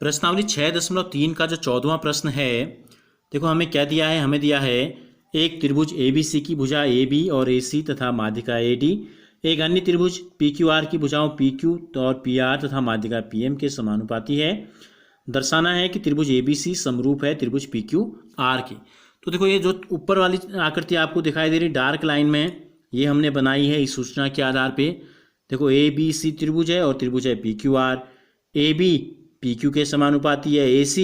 प्रश्नावली 6.3 का जो 14वां प्रश्न है, देखो हमें क्या दिया है। हमें दिया है एक त्रिभुज ABC की भुजा AB और AC तथा माध्यिका AD, एक अन्य त्रिभुज PQR की भुजाओं PQ और PR तथा माध्यिका PM के समानुपाती है। दर्शाना है कि त्रिभुज ABC समरूप है त्रिभुज PQR के। तो देखो ये जो ऊपर वाली आकृति आपको दिखाई दे रही डार्क लाइन में, ये हमने बनाई है इस सूचना के आधार पे। देखो ABC त्रिभुज है और त्रिभुज है PQR। AB PQ के समानुपाती है, AC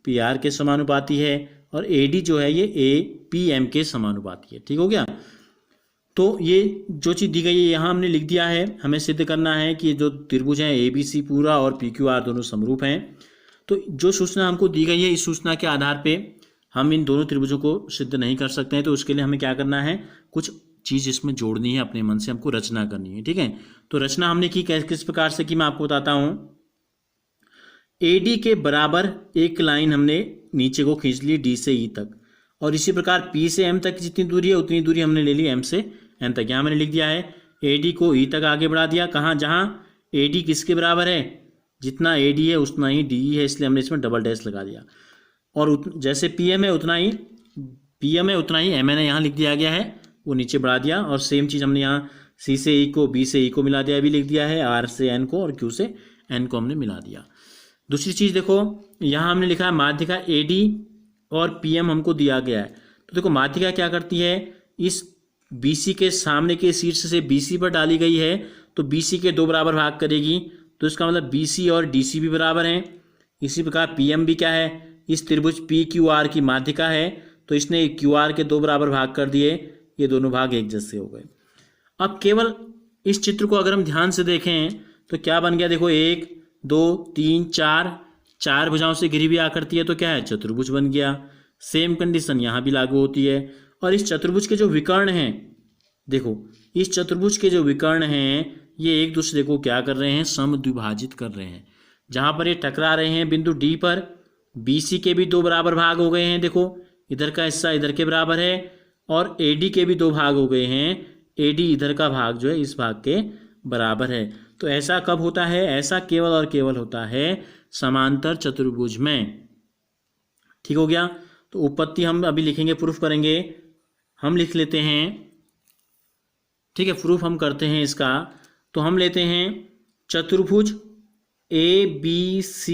PR के समानुपाती है और AD जो है ये APM के समानुपाती है। ठीक हो गया। तो ये जो चीज़ दी गई है यहाँ हमने लिख दिया है। हमें सिद्ध करना है कि जो त्रिभुज हैं ABC पूरा और PQR दोनों समरूप हैं। तो जो सूचना हमको दी गई है इस सूचना के आधार पे हम इन दोनों त्रिभुजों को सिद्ध नहीं कर सकते हैं। तो उसके लिए हमें क्या करना है, कुछ चीज़ इसमें जोड़नी है, अपने मन से हमको रचना करनी है। ठीक है, तो रचना हमने की किस प्रकार से की मैं आपको बताता हूँ। AD के बराबर एक लाइन हमने नीचे को खींच ली D से E तक, और इसी प्रकार P से M तक जितनी दूरी है उतनी दूरी हमने ले ली M से N तक। यहाँ मैंने लिख दिया है AD को E तक आगे बढ़ा दिया। कहाँ, जहाँ AD किसके बराबर है, जितना AD है उतना ही DE है, इसलिए हमने इसमें डबल डैश लगा दिया। और जैसे PM है उतना ही MN है, यहाँ लिख दिया गया है, वो नीचे बढ़ा दिया। और सेम चीज़ हमने यहाँ C से E को B से E को मिला दिया, भी लिख दिया है। R से N को और Q से N को हमने मिला दिया। दूसरी चीज़ देखो, यहाँ हमने लिखा है माध्यिका AD और PM हमको दिया गया है। तो देखो माध्यिका क्या करती है, इस BC के सामने के शीर्ष से BC पर डाली गई है तो BC के 2 बराबर भाग करेगी। तो इसका मतलब BC और DC भी बराबर हैं। इसी प्रकार PM भी क्या है, इस त्रिभुज PQR की माध्यिका है, तो इसने QR के 2 बराबर भाग कर दिए। ये दोनों भाग एक जैसे हो गए। अब केवल इस चित्र को अगर हम ध्यान से देखें तो क्या बन गया, देखो 1 2 3 4 भुजाओं से घिरी हुई आकृति है, तो क्या है, चतुर्भुज बन गया। सेम कंडीशन यहाँ भी लागू होती है। और इस चतुर्भुज के जो विकर्ण हैं, देखो इस चतुर्भुज के जो विकर्ण हैं ये एक दूसरे को क्या कर रहे हैं, समद्विभाजित कर रहे हैं। जहाँ पर ये टकरा रहे हैं बिंदु D पर, BC के भी 2 बराबर भाग हो गए हैं। देखो इधर का हिस्सा इधर के बराबर है और AD के भी 2 भाग हो गए हैं। AD इधर का भाग जो है इस भाग के बराबर है। तो ऐसा कब होता है, ऐसा केवल और केवल होता है समांतर चतुर्भुज में। ठीक हो गया। तो उत्पत्ति हम अभी लिखेंगे, प्रूफ करेंगे। हम लिख लेते हैं, ठीक है, प्रूफ हम करते हैं इसका। तो हम लेते हैं चतुर्भुज ABC,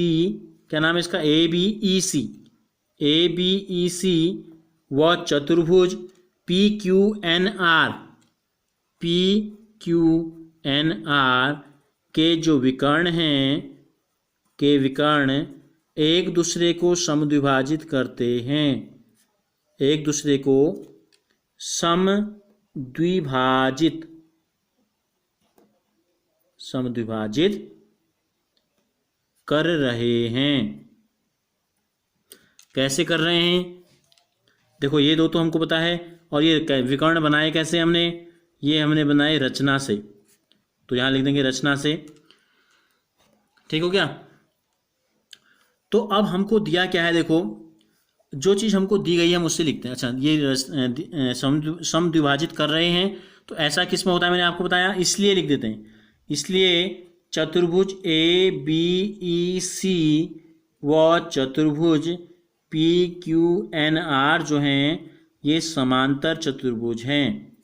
क्या नाम है इसका, ABEC व चतुर्भुज PQNR के जो विकर्ण हैं, के विकर्ण एक दूसरे को समद्विभाजित करते हैं, एक दूसरे को समद्विभाजित कर रहे हैं। कैसे कर रहे हैं, देखो ये 2 तो हमको पता है, और ये विकर्ण बनाए कैसे हमने, ये हमने बनाए रचना से। तो यहाँ लिख देंगे रचना से। ठीक हो गया। तो अब हमको दिया क्या है, देखो जो चीज़ हमको दी गई है हम उससे लिखते हैं। अच्छा, ये समद्विभाजित कर रहे हैं, तो ऐसा किस में होता है मैंने आपको बताया, इसलिए लिख देते हैं। इसलिए चतुर्भुज ABEC व चतुर्भुज PQNR जो हैं ये समांतर चतुर्भुज हैं।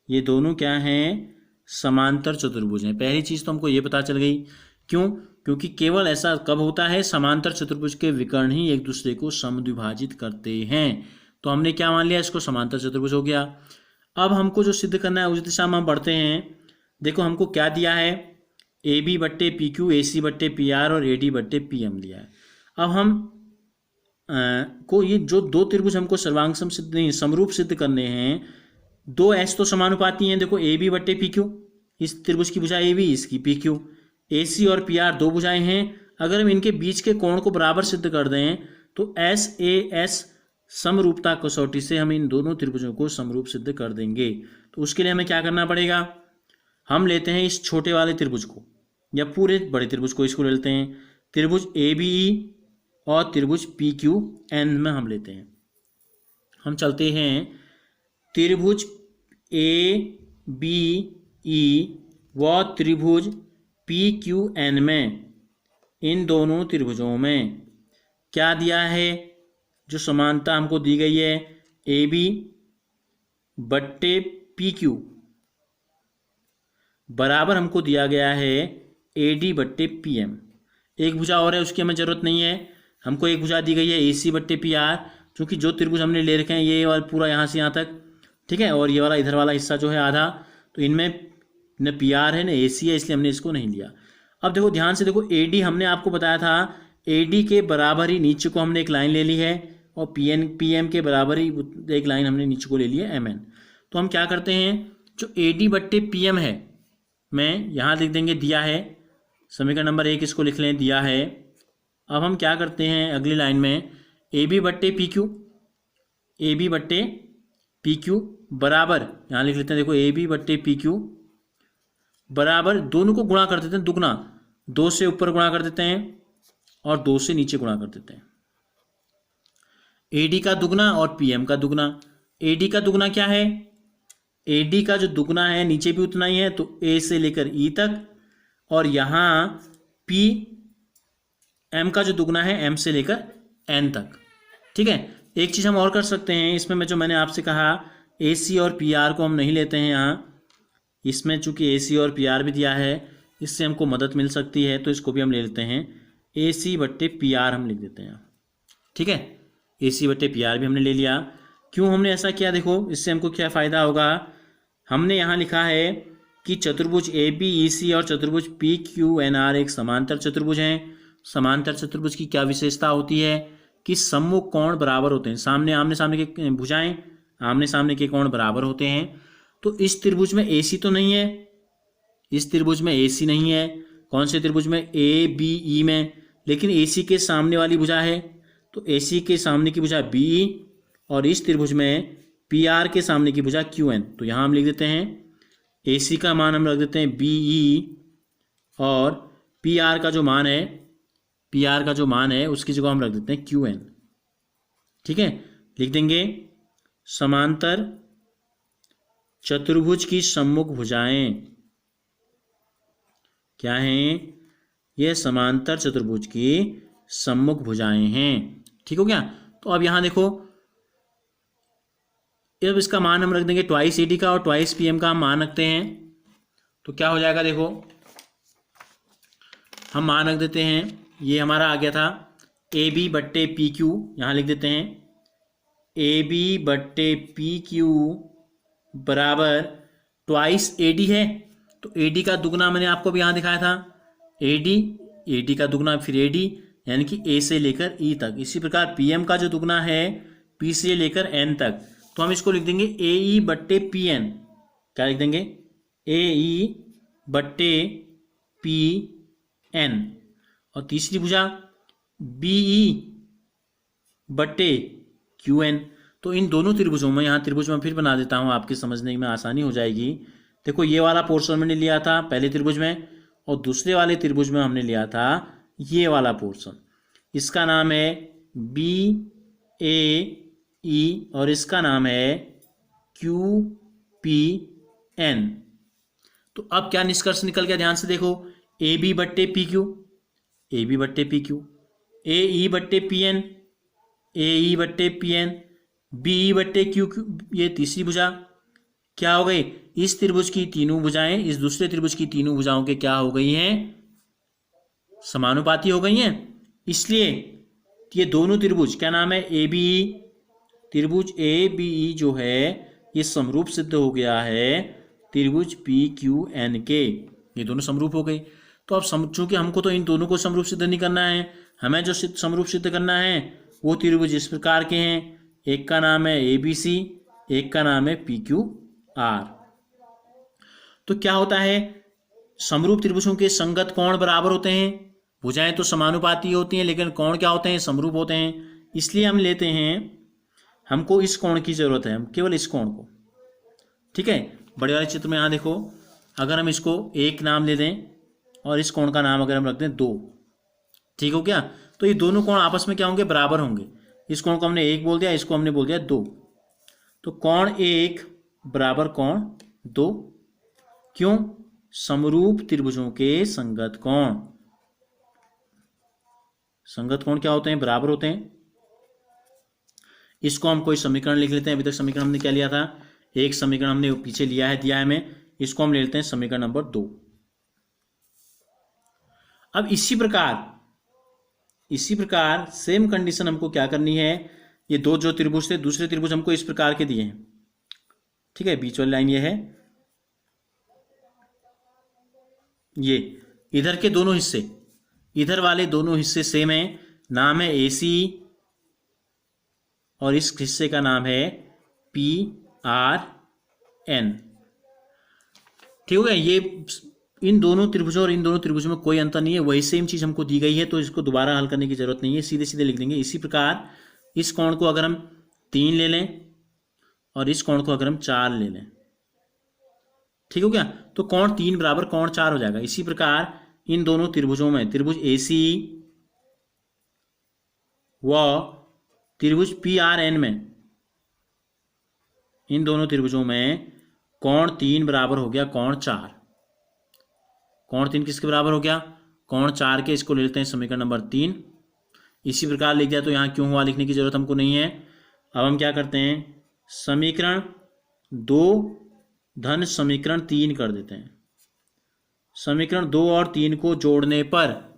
ये दोनों क्या हैं, समांतर चतुर्भुज हैं। पहली चीज़ तो हमको ये पता चल गई। क्यों, क्योंकि केवल ऐसा कब होता है, समांतर चतुर्भुज के विकर्ण ही एक दूसरे को समद्विभाजित करते हैं। तो हमने क्या मान लिया, इसको समांतर चतुर्भुज हो गया। अब हमको जो सिद्ध करना है उस दिशा में हम बढ़ते हैं। देखो हमको क्या दिया है, AB/PQ, AC/PR और AD/PM दिया है। अब हम को ये जो 2 त्रिभुज हमको सर्वांग सिद्ध नहीं समरूप सिद्ध करने हैं, 2 S तो समानुपाती हैं। देखो AB/PQ, इस त्रिभुज की भुजा AB, इसकी PQ, AC और PR 2 भुजाएं हैं। अगर हम इनके बीच के कोण को बराबर सिद्ध कर दें तो SAS समरूपता कसौटी से हम इन दोनों त्रिभुजों को समरूप सिद्ध कर देंगे। तो उसके लिए हमें क्या करना पड़ेगा, हम लेते हैं इस छोटे वाले त्रिभुज को या पूरे बड़े त्रिभुज को, इसको ले लेते हैं त्रिभुज ABE और त्रिभुज PQN में हम लेते हैं। हम चलते हैं त्रिभुज ABE व त्रिभुज PQN में। इन दोनों त्रिभुजों में क्या दिया है, जो समानता हमको दी गई है ए बी बट्टे पी क्यू बराबर हमको दिया गया है ए डी बट्टे पी एम। एक भुजा और है, उसकी हमें ज़रूरत नहीं है, हमको एक भुजा दी गई है ए सी बट्टे पी आर, क्योंकि जो त्रिभुज हमने ले रखे हैं ये वाला पूरा यहाँ से यहाँ तक, ठीक है, और ये वाला इधर वाला हिस्सा जो है आधा, तो इनमें न पी आर है न ए सी है, इसलिए हमने इसको नहीं लिया। अब देखो ध्यान से देखो, ए डी हमने आपको बताया था ए डी के बराबर ही नीचे को हमने एक लाइन ले ली है, और पी एम के बराबर ही एक लाइन हमने नीचे को ले ली है एम एन। तो हम क्या करते हैं, जो ए डी बट्टे पी एम है मैं यहाँ लिख देंगे, दिया है, समीकरण नंबर 1 इसको लिख लें, दिया है। अब हम क्या करते हैं अगली लाइन में, ए बी बट्टे पी क्यू, ए बी बट्टे पी क्यू बराबर, यहाँ लिख लेते हैं, देखो ए बी बट्टे पी क्यू बराबर, दोनों को गुणा कर देते हैं दुगना, 2 से ऊपर गुणा कर देते हैं और 2 से नीचे गुणा कर देते हैं। ए डी का दुगना और पी एम का दुगना। ए डी का दुगना क्या है, ए डी का जो दुगना है नीचे भी उतना ही है, तो ए से लेकर ई तक, और यहाँ पी एम का जो दुगना है एम से लेकर एन तक, ठीक है। एक चीज़ हम और कर सकते हैं इसमें, मैंने आपसे कहा ए सी और पी आर को हम नहीं लेते हैं यहाँ, इसमें चूंकि ए सी और पी आर भी दिया है, इससे हमको मदद मिल सकती है, तो इसको भी हम ले लेते हैं, ए सी बट्टे पी आर हम लिख देते हैं, ठीक है। ए सी बट्टे पी आर भी हमने ले लिया। क्यों हमने ऐसा किया, देखो इससे हमको क्या फ़ायदा होगा, हमने यहाँ लिखा है कि चतुर्भुज ए बी ई सी और चतुर्भुज पी क्यू एन आर एक समांतर चतुर्भुज हैं। समांतर चतुर्भुज की क्या विशेषता होती है कि सम्मुख कोण बराबर होते हैं, आमने सामने के भुजाएं आमने सामने के कोण बराबर होते हैं। तो इस त्रिभुज में ए सी तो नहीं है, इस त्रिभुज में ए सी नहीं है, कौन से त्रिभुज में, ए बी ई में, लेकिन ए सी के सामने वाली भुजा है, तो ए सी के सामने की भुजा बी ई, और इस त्रिभुज में पी आर के सामने की भुजा क्यू एन। तो यहाँ हम लिख देते हैं ए सी का मान हम रख देते हैं बी ई, और पी आर का जो मान है, पी आर का जो मान है उसकी जगह हम रख देते हैं क्यू एन, ठीक है। लिख देंगे समांतर चतुर्भुज की सम्मुख भुजाएं क्या हैं, ये समांतर चतुर्भुज की सम्मुख भुजाएं हैं, ठीक हो गया। तो अब यहाँ देखो, अब इसका मान हम रख देंगे ट्वाइस ए डी का और ट्वाइस पी एम का हम मान रखते हैं, तो क्या हो जाएगा, देखो हम मान रख देते हैं, ये हमारा आ गया था ए बी बट्टे पी क्यू, यहाँ लिख देते हैं ए बी बट्टे पी क्यू बराबर ट्वाइस ए डी है, तो ए डी का दुगना मैंने आपको भी यहाँ दिखाया था, ए डी का दुगना फिर ए डी, यानी कि ए से लेकर ई तक। इसी प्रकार पी एम का जो दुगना है पी से लेकर एन तक, तो हम इसको लिख देंगे ए ई बट्टे पी एन, क्या लिख देंगे, ए ई बट्टे पी एन, और तीसरी भुजा बी ई बट्टे क्यू एन। तो इन दोनों त्रिभुजों में, यहाँ त्रिभुज में फिर बना देता हूँ, आपके समझने में आसानी हो जाएगी। देखो ये वाला पोर्शन मैंने लिया था पहले त्रिभुज में, और दूसरे वाले त्रिभुज में हमने लिया था ये वाला पोर्शन, इसका नाम है बी ए ई और इसका नाम है क्यू पी एन। तो अब क्या निष्कर्ष निकल गया, ध्यान से देखो, ए बी बट्टे पी क्यू, ए बी बट्टे पी क्यू, ए ई बट्टे पी एन, ए ई बट्टे पी एन, बी ई बट्टे क्यू क्यू, ये तीसरी भुजा क्या हो गई, इस त्रिभुज की तीनों भुजाएं इस दूसरे त्रिभुज की तीनों भुजाओं के क्या हो गई हैं, समानुपाती हो गई हैं। इसलिए ये दोनों त्रिभुज क्या नाम है, ए बी ई, त्रिभुज ए बी ई जो है ये समरूप सिद्ध हो गया है त्रिभुज पी क्यू एन के, ये दोनों समरूप हो गए। तो अब चूंकि हमको तो इन दोनों को समरूप सिद्ध नहीं करना है, हमें जो समरूप सिद्ध करना है वो त्रिभुज इस प्रकार के हैं, एक का नाम है ए बी सी, एक का नाम है पी क्यू आर। तो क्या होता है, समरूप त्रिभुजों के संगत कोण बराबर होते हैं, भुजाएं तो समानुपाती होती हैं लेकिन कोण क्या होते हैं, समरूप होते हैं। इसलिए हम लेते हैं, हमको इस कोण की जरूरत है, हम केवल इस कोण को, ठीक है। बड़े वाले चित्र में यहाँ देखो, अगर हम इसको एक नाम ले दें और इस कोण का नाम अगर हम रख दें 2, ठीक हो गया, तो ये दोनों कोण आपस में क्या होंगे, बराबर होंगे। इस कोण को हमने 1 बोल दिया, इसको हमने बोल दिया 2, तो कोण 1 बराबर कोण 2, क्यों, समरूप त्रिभुजों के संगत कोण। संगत कोण क्या होते हैं? बराबर होते हैं। इसको हम कोई समीकरण लिख लेते हैं। अभी तक समीकरण हमने क्या लिया था? एक समीकरण हमने पीछे लिया है, दिया है हमें। इसको हम ले लेते हैं समीकरण नंबर 2। अब इसी प्रकार सेम कंडीशन हमको क्या करनी है? ये दो जो त्रिभुज थे, दूसरे त्रिभुज हमको इस प्रकार के दिए हैं, ठीक है। बीच वाली लाइन ये है, ये इधर के दोनों हिस्से, इधर वाले दोनों हिस्से सेम है, नाम है AC और इस हिस्से का नाम है PRN। ठीक हो गया। ये इन दोनों त्रिभुजों और इन दोनों त्रिभुजों में कोई अंतर नहीं है, वही सेम चीज हमको दी गई है, तो इसको दोबारा हल करने की जरूरत नहीं है, सीधे सीधे लिख देंगे। इसी प्रकार इस कोण को अगर हम 3 ले लें और इस कोण को अगर हम 4 ले लें, ठीक हो गया, तो कोण 3 बराबर कोण 4 हो जाएगा। इसी प्रकार इन दोनों त्रिभुजों में, त्रिभुज AC व त्रिभुज PRN में, इन दोनों त्रिभुजों में कोण 3 बराबर हो गया कोण 4। कोण 3 किसके बराबर हो गया? कोण 4 के। इसको ले लेते हैं समीकरण नंबर 3। इसी प्रकार लिख दिया, तो यहाँ क्यों हुआ लिखने की जरूरत हमको नहीं है। अब हम क्या करते हैं? समीकरण 2 धन समीकरण 3 कर देते हैं। समीकरण 2 और 3 को जोड़ने पर,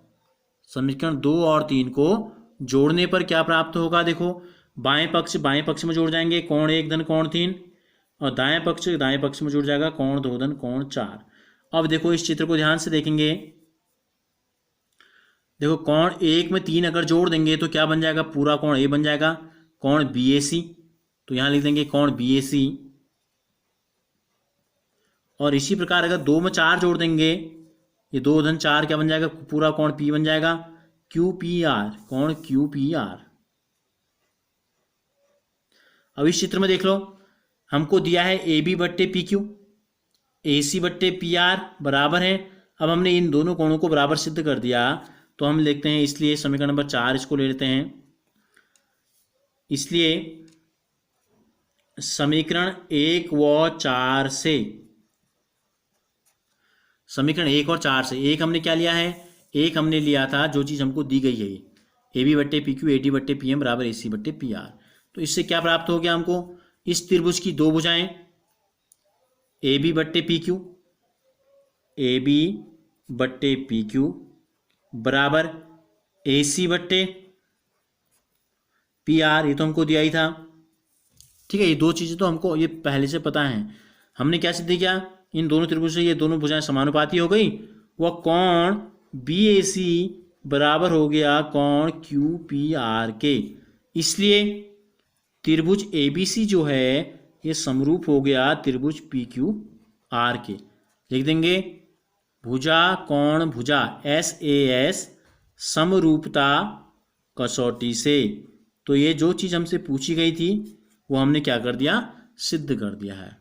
समीकरण 2 और 3 को जोड़ने पर क्या प्राप्त होगा? देखो, बाएं पक्ष में जोड़ जाएंगे कोण 1 धन कोण 3, और दाएं पक्ष में जुड़ जाएगा कोण 2 धन कोण 4। अब देखो इस चित्र को ध्यान से देखेंगे, देखो कोण 1 में 3 अगर जोड़ देंगे तो क्या बन जाएगा? पूरा कोण A बन जाएगा, कोण BAC। तो यहां लिख देंगे कोण BAC। और इसी प्रकार अगर 2 में 4 जोड़ देंगे, ये 2 धन 4 क्या बन जाएगा? पूरा कोण P बन जाएगा, QPR, कोण QPR। अब इस चित्र में देख लो, हमको दिया है AB बट्टे PQ, AC बट्टे PR बराबर है। अब हमने इन दोनों कोणों को बराबर सिद्ध कर दिया, तो हम लिखते हैं, इसलिए समीकरण नंबर 4 इसको ले लेते हैं। इसलिए समीकरण 1 व 4 से, समीकरण 1 और 4 से, एक हमने क्या लिया है? एक हमने लिया था जो चीज हमको दी गई है, AB बट्टे PQ AD बट्टे PM बराबर AC बट्टे PR। तो इससे क्या प्राप्त हो गया हमको? इस त्रिभुज की दो भुजाएं AB बट्टे PQ, AB बट्टे PQ बराबर AC बट्टे PR। ये तो हमको दिया ही था, ठीक है। ये दो चीजें तो हमको ये पहले से पता है। हमने क्या सिद्ध किया? इन दोनों त्रिभुज से ये दोनों भुजाएं समानुपाती हो गई, वह कोण BAC बराबर हो गया कोण QPR के। इसलिए त्रिभुज ABC जो है ये समरूप हो गया त्रिभुज PQR के। लिख देंगे भुजा कोण भुजा SAS समरूपता कसौटी से। तो ये जो चीज हमसे पूछी गई थी वो हमने क्या कर दिया? सिद्ध कर दिया है।